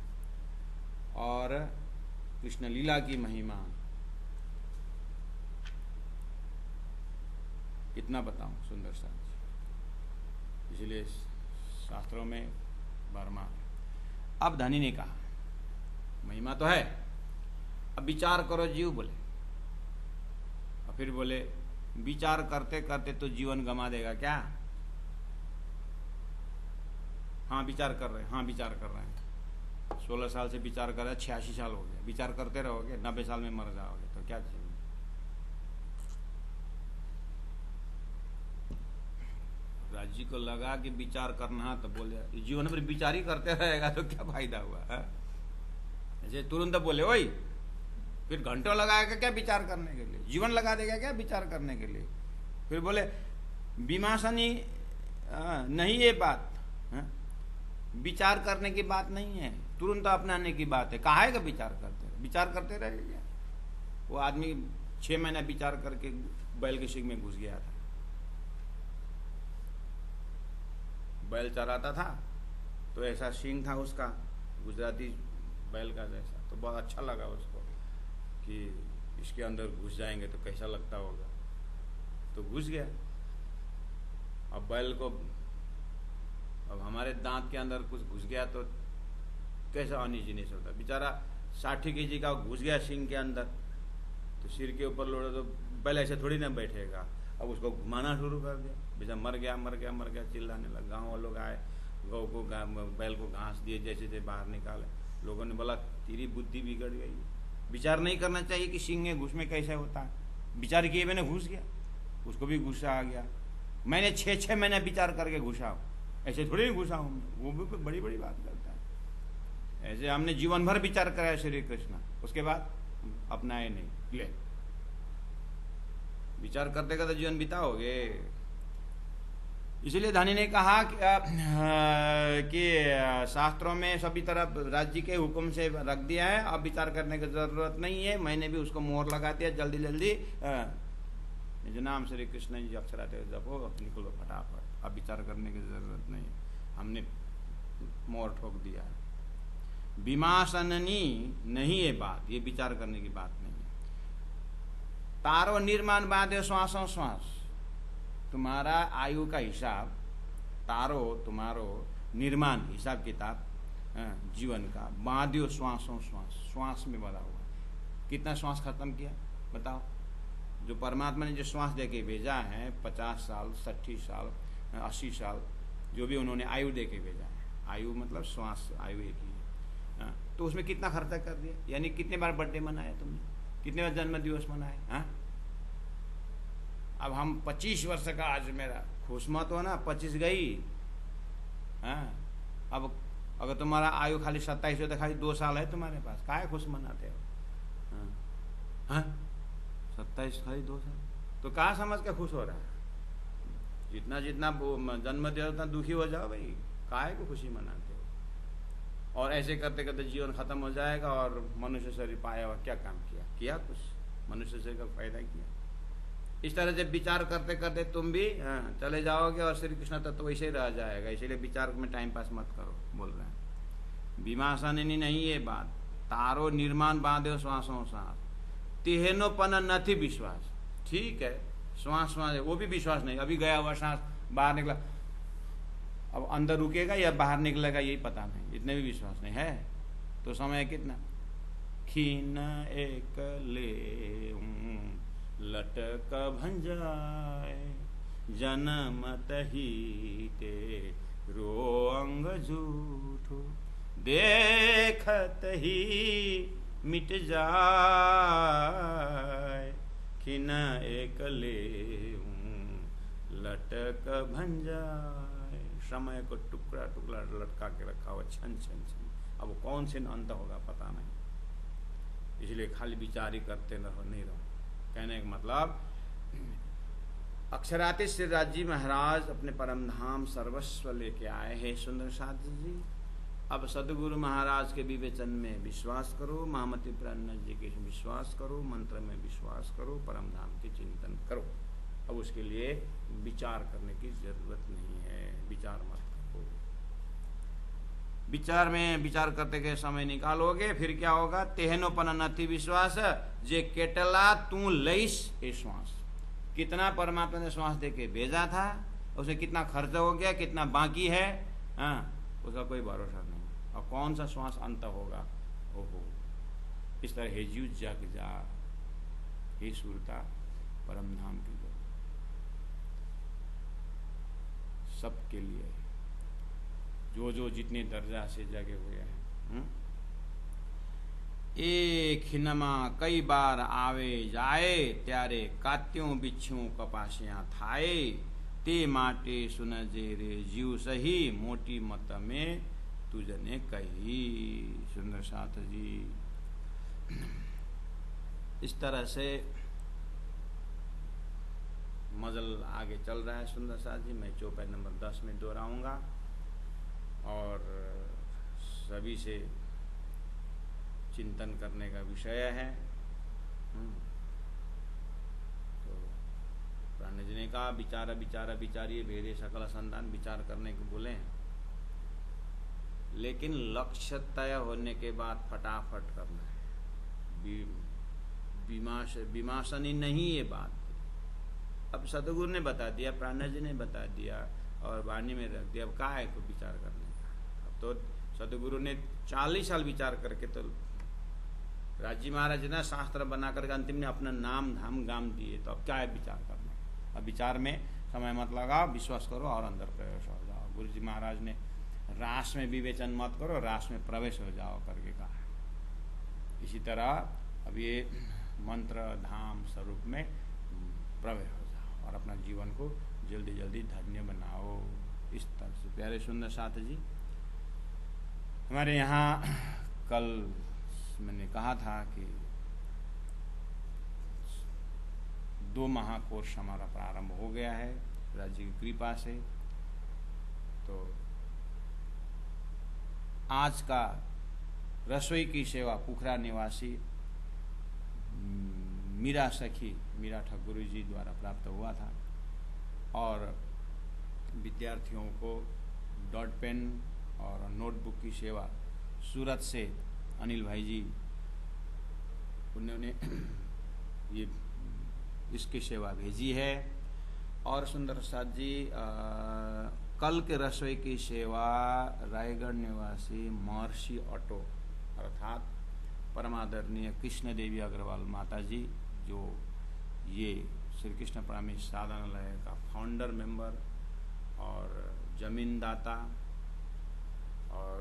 और कृष्ण लीला की महिमा इतना बताऊं सुंदर सा। इसलिए शास्त्रों में वर्मा। अब धनी ने कहा महिमा तो है, अब विचार करो जीव बोले। और फिर बोले विचार करते करते तो जीवन गंवा देगा क्या? हाँ विचार कर रहे हैं, हाँ विचार कर रहे हैं। 16 साल से विचार कर रहे हैं, 86 साल हो गए। विचार करते रहोगे 90 साल में मर जाओगे तो क्या जीवन। राज्य को लगा कि विचार करना तो बोले जीवन में विचार ही करते रहेगा तो क्या फायदा हुआ है? ऐसे तुरंत बोले ओए फिर घंटों लगाएगा क्या विचार करने के लिए? जीवन लगा देगा क्या विचार करने के लिए? फिर बोले विमासनी नहीं ये बात है? विचार करने की बात नहीं है, तुरंत अपनाने की बात है। काहे का विचार करते रहेगा। वो आदमी 6 महीना विचार करके बैल के शिंग में घुस गया था। बैल चराता था तो ऐसा शिंग था उसका गुजराती बैल का जैसा, तो बहुत अच्छा लगा उसको कि इसके अंदर घुस जाएंगे तो कैसा लगता होगा। तो घुस गया। अब बैल को अब हमारे दांत के अंदर कुछ घुस गया तो कैसा अनइजीनेस होता। बेचारा 60 kg का घुस गया सिंह के अंदर तो सिर के ऊपर लोड़ा तो बैल ऐसे थोड़ी ना बैठेगा। अब उसको घुमाना शुरू कर दिया। बेचारा मर गया चिल्लाने लगा। गाँव वाले लोग आए, गौ को बैल को घास दिए जैसे थे बाहर निकाले। लोगों ने बोला तेरी बुद्धि बिगड़ गई, विचार नहीं करना चाहिए कि सिंह में घुस में कैसे होता है। विचार किए मैंने घुस गया, उसको भी गुस्सा आ गया। मैंने 6 महीने विचार करके घुसा हूँ, ऐसे थोड़ी नहीं घुसा हूँ। वो भी बड़ी बड़ी बात करता है। ऐसे हमने जीवन भर विचार कराया श्री कृष्ण, उसके बाद अपनाए नहीं। ले विचार करते करते जीवन बिताओगे। इसलिए धनी ने कहा कि शास्त्रों में सभी तरफ राज्य के हुक्म से रख दिया है, अब विचार करने की जरूरत नहीं है। मैंने भी उसको मोहर लगा दिया। जल्दी जल्दी जो नाम श्री कृष्ण जी अक्षराते जपो निकलो फटाफट, अब विचार करने की जरूरत नहीं, हमने मोहर ठोक दिया है। विमासननी नहीं ये बात, ये विचार करने की बात नहीं है। तारो निर्माण बाध्य श्वासों श्वास, तुम्हारा आयु का हिसाब, तारो तुम्हारो निर्माण हिसाब किताब जीवन का बाध्यो श्वासों श्वास, श्वास में बधा हुआ। कितना श्वास खत्म किया बताओ? जो परमात्मा ने जो श्वास दे के भेजा है 50 साल 60 साल 80 साल जो भी उन्होंने आयु दे के भेजा है। आयु मतलब श्वास, आयु एक ही है। तो उसमें कितना खर्चा कर दिया? यानी कितने बार बर्थडे मनाया तुमने, कितने बार जन्म दिवस मनाए? हाँ अब हम 25 वर्ष का आज मेरा खुश मत हो ना, 25 गई। हाँ अब अगर तुम्हारा आयु खाली 27 हो तो खाली 2 साल है तुम्हारे पास, काहे खुश मनाते हो? हाँ 27 खाली 2 साल तो कहाँ समझ के खुश हो रहा है? जितना जितना जन्म दिया उतना दुखी हो जाओ भाई, काहे को खुशी मनाते हो? और ऐसे करते करते जीवन खत्म हो जाएगा और मनुष्य शरीर पाया और क्या काम किया? कुछ मनुष्य शरीर का फायदा किया? इस तरह से विचार करते करते तुम भी चले जाओगे और श्री कृष्ण तत्व वैसे ही रह जाएगा। इसीलिए विचार में टाइम पास मत करो, बोल रहे हैं। विमासनी नहीं ये बात, तारो निर्माण बांधे श्वासों सांस, तिहेनोपन नथी विश्वास। ठीक है, श्वास श्वास है वो भी विश्वास नहीं, अभी गया हुआ सांस बाहर निकला, अब अंदर रुकेगा या बाहर निकलेगा यही पता नहीं, इतने भी विश्वास नहीं है। तो समय कितना, खीन एक ले लटक भंजाए, जनमत ही ते रो अंग झूठो, देखत ही मिट जाए, खीन एक ले लटक भंजाए। समय को टुकड़ा टुकड़ा लटका के रखा हुआ छन छन छन, अब कौन से अंत होगा पता नहीं। इसलिए खाली विचार ही करते नहीं रहो। कहने का मतलब, अक्षरातीत श्री राज महाराज अपने परम धाम सर्वस्व लेके आए हैं सुंदर साथ जी। अब सदगुरु महाराज के विवेचन में विश्वास करो, महामती प्राणनाथ जी के विश्वास करो, मंत्र में विश्वास करो, परम धाम के चिंतन करो। अब उसके लिए विचार करने की जरूरत नहीं है, विचार मत करो। विचार में विचार करते के समय निकालोगे फिर क्या होगा, तेहनोपन नथी विश्वास, जे केटला तू लईस ए श्वास। कितना परमात्मा ने श्वास देके भेजा था, उसे कितना खर्च हो गया, कितना बाकी है, उसका कोई भरोसा नहीं। और कौन सा श्वास अंत होगा, ओहो। इस तरह हेजू जग जा, हे सुरता परम धाम की जो सबके लिए, जो जो जितने दर्जा से जगे हुए हैं। एक हिनमा कई बार आवे जाए, त्यारे कात्यों बिच्छू कपासियां थाए, ते माटे सुनजे रे जीव सही, मोटी मत में तुझने कही। सुंदर साथ जी, इस तरह से मजल आगे चल रहा है सुंदर साथ जी। मैं चौपाई नंबर 10 में दोहराऊंगा और सभी से चिंतन करने का विषय है। तो प्राण जी ने कहा, विचार विचार विचारिए भेदे सकल संतान, विचार करने को बोले हैं, लेकिन लक्ष्य तय होने के बाद फटाफट करना है। विमाशनी नहीं ये बात। अब सतगुरु ने बता दिया, प्राण जी ने बता दिया और वाणी में रख दिया, अब कहाँ है को विचार करने का। अब तो सतगुरु ने 40 साल विचार करके तो राजी महाराज ना शास्त्र बना करके अंतिम ने अपना नाम धाम गाम दिए, तो अब क्या है विचार करने। अब विचार में समय मत लगाओ, विश्वास करो और अंदर प्रवेश हो जाओ। गुरु जी महाराज ने रास में विवेचन मत करो, रास में प्रवेश हो जाओ करके कहा। इसी तरह अब ये मंत्र धाम स्वरूप में प्रवेश हो जाओ और अपना जीवन को जल्दी जल्दी धन्य बनाओ। इस तरह से प्यारे सुंदर साथ जी, हमारे यहाँ कल मैंने कहा था कि 2 महाकोर्स हमारा प्रारंभ हो गया है राज्य की कृपा से। तो आज का रसोई की सेवा पोखरा निवासी मीरा सखी मीरा ठाकुर जी द्वारा प्राप्त हुआ था और विद्यार्थियों को डॉट पेन और नोटबुक की सेवा सूरत से अनिल भाई जी उन्होंने ये इसकी सेवा भेजी है। और सुंदर प्रसाद जी कल के रसोई की सेवा रायगढ़ निवासी महर्षि ऑटो अर्थात परमादरणीय कृष्ण देवी अग्रवाल माता जी, जो ये श्री कृष्ण प्रामी साधनालय का फाउंडर मेंबर और जमीनदाता, और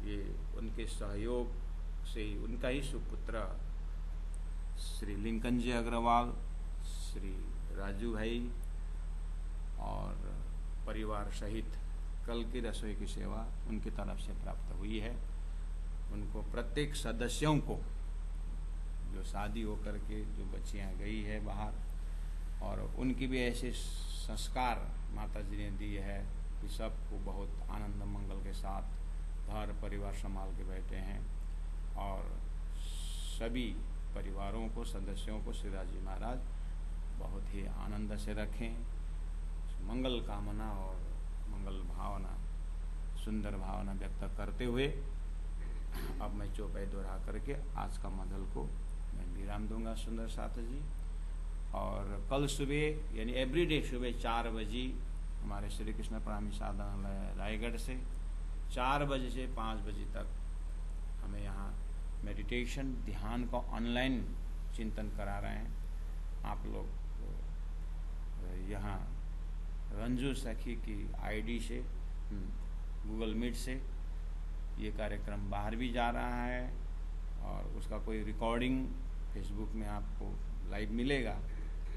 ये उनके सहयोग से ही उनका ही सुपुत्र श्री लिंकन जी अग्रवाल, श्री राजू भाई और परिवार सहित कल की रसोई की सेवा उनकी तरफ से प्राप्त हुई है। उनको प्रत्येक सदस्यों को जो शादी होकर के जो बच्चियां गई है बाहर, और उनकी भी ऐसे संस्कार माता जी ने दिए है कि सबको बहुत आनंद मंगल के साथ घर परिवार संभाल के बैठे हैं। और सभी परिवारों को सदस्यों को श्री राजी महाराज बहुत ही आनंद से रखें। मंगल कामना और मंगल भावना, सुंदर भावना व्यक्त करते हुए अब मैं चौपाई दोहरा करके आज का मधल को मैं विराम दूंगा सुंदर साथ जी। और कल सुबह यानी एवरीडे सुबह 4 बजे हमारे श्री कृष्ण प्रेमी साधनालय रायगढ़ से 4 बजे से 5 बजे तक हमें यहाँ मेडिटेशन ध्यान का ऑनलाइन चिंतन करा रहे हैं। आप लोग यहाँ रंजू सखी की आईडी से गूगल मीट से ये कार्यक्रम बाहर भी जा रहा है और उसका कोई रिकॉर्डिंग फेसबुक में आपको लाइव मिलेगा,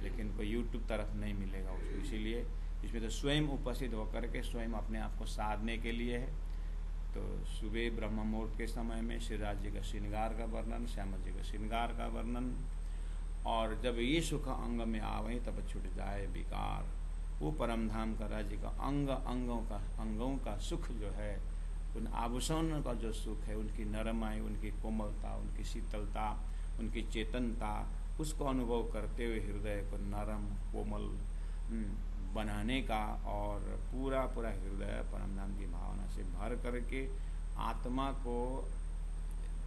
लेकिन कोई यूट्यूब तरफ नहीं मिलेगा उसको। इसीलिए इसमें तो स्वयं उपस्थित होकर के स्वयं अपने आप को साधने के लिए है। तो सुबह ब्रह्म मुहूर्त के समय में श्री राज जी का श्रृंगार का वर्णन, श्यामा जी का श्रृंगार का वर्णन, और जब ये सुख अंग में आवे तब छूट जाए विकार। वो परम धाम का राज्य का अंगों का सुख जो है, उन आभूषणों का जो सुख है, उनकी नरमाई, उनकी कोमलता, उनकी शीतलता, उनकी चेतनता, उसको अनुभव करते हुए हृदय को नरम कोमल बनाने का और पूरा हृदय परम धाम की भावना से भर करके आत्मा को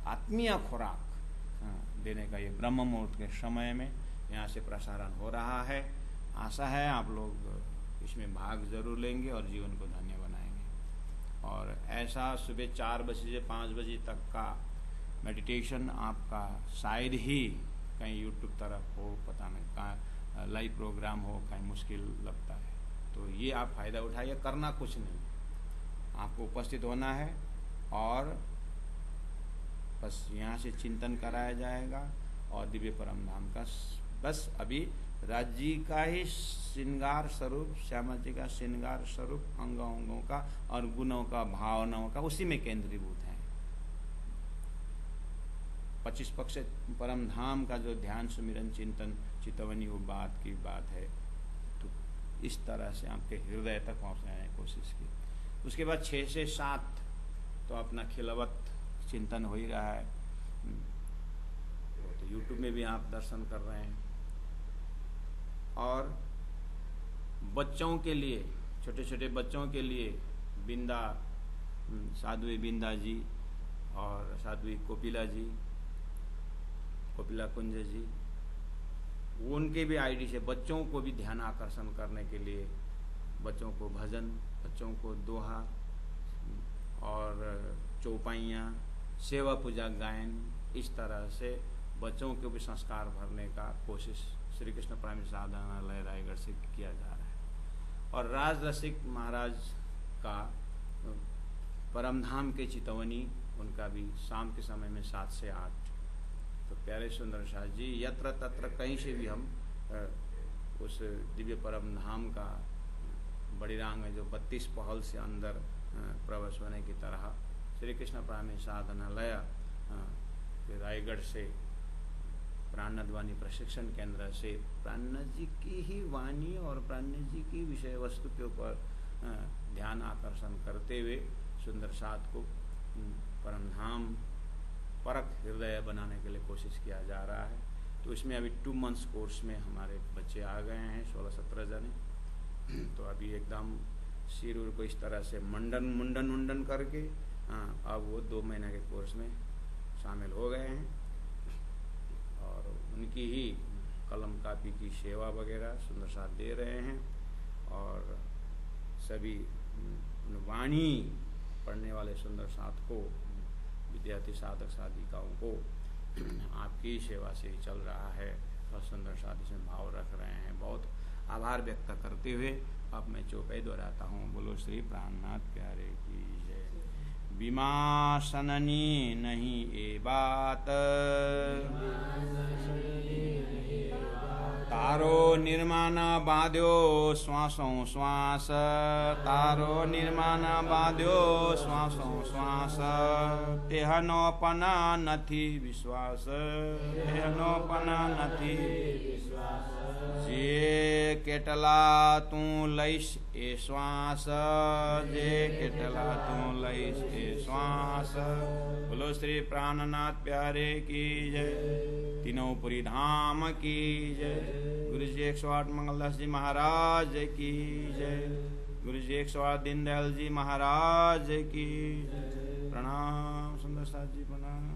आत्मीय खुराक देने का ये ब्रह्म मुहूर्त के समय में यहाँ से प्रसारण हो रहा है। आशा है आप लोग इसमें भाग जरूर लेंगे और जीवन को धन्य बनाएंगे। और ऐसा सुबह 4 बजे से 5 बजे तक का मेडिटेशन आपका शायद ही कहीं यूट्यूब तरफ हो, पता नहीं कहाँ लाइव प्रोग्राम हो, कहीं मुश्किल लगता है। तो ये आप फायदा उठाइए, करना कुछ नहीं, आपको उपस्थित होना है और बस यहाँ से चिंतन कराया जाएगा और दिव्य परम धाम का बस अभी राज्य जी का ही श्रृंगार स्वरूप, श्यामा जी का श्रृंगार स्वरूप अंगों का और गुणों का, भावनाओं का उसी में केंद्रीभूत है। 25 पक्ष परम धाम का जो ध्यान सुमिरन चिंतन चितवनी वो बात की बात है। तो इस तरह से आपके हृदय तक पहुँचने की कोशिश की। उसके बाद 6 से 7 तो अपना खिलवत चिंतन हो ही रहा है। तो YouTube में भी आप दर्शन कर रहे हैं। और बच्चों के लिए, छोटे छोटे बच्चों के लिए बिंदा, साध्वी बिंदा जी और साध्वी कोपिला जी, कोपिला कुंज जी, उनके भी आईडी से बच्चों को भी ध्यान आकर्षण करने के लिए बच्चों को भजन, बच्चों को दोहा और चौपाइयाँ, सेवा पूजा गायन, इस तरह से बच्चों को भी संस्कार भरने का कोशिश श्री कृष्ण प्रेमी साधनालय रायगढ़ से किया जा रहा है। और राज रसिक महाराज का परमधाम के चितवनी, उनका भी शाम के समय में 7 से 8। तो प्यारे सुंदर शाह जी यत्र तत्र कहीं से भी हम उस दिव्य परम धाम का बड़ी रांग में जो 32 पहल से अंदर प्रवेश होने की तरह श्री कृष्ण प्रेमी साधनालय रायगढ़ से प्राणनाथ वाणी प्रशिक्षण केंद्र से प्राणनाथ जी की ही वाणी और प्राणनाथ जी की विषय वस्तु के ऊपर ध्यान आकर्षण करते हुए सुंदर साथ को परमधाम परक हृदय बनाने के लिए कोशिश किया जा रहा है। तो इसमें अभी 2 मंथ्स कोर्स में हमारे बच्चे आ गए हैं, 16-17 जने। तो अभी एकदम सिर उर को इस तरह से मुंडन करके अब वो 2 महीने के कोर्स में शामिल हो गए हैं। और उनकी ही कलम कापी की सेवा वगैरह सुंदर साथ दे रहे हैं। और सभी वाणी पढ़ने वाले सुंदर साथ को, विद्यार्थी साधक साधिकाओं को आपकी सेवा से ही चल रहा है और सुंदर साथ इसमें भाव रख रहे हैं। बहुत आभार व्यक्त करते हुए अब मैं चौपाई दोहराता हूँ। बोलो श्री प्राणनाथ प्यारे की जय। विमासननी नहीं ए बात, तारो निर्माण बाध्यो श्वासों श्वास, तारो निर्माण बाध्यो श्वासों श्वास, तेहनोपना नथी विश्वास, तेहनोपना नथी विश्वास। जे केटला तू लईश ए श्वास, जे केटला तू लईश ए श्वास। बोलो बोलो श्री प्राणनाथ प्यारे की जय। तीनों पुरी धाम की जय। गुरु जी 108 मंगलदास जी महाराज की जय। गुरु जी 108 दीनदयाल जी महाराज की जय। प्रणाम सुंदर साथ जी प्रणाम।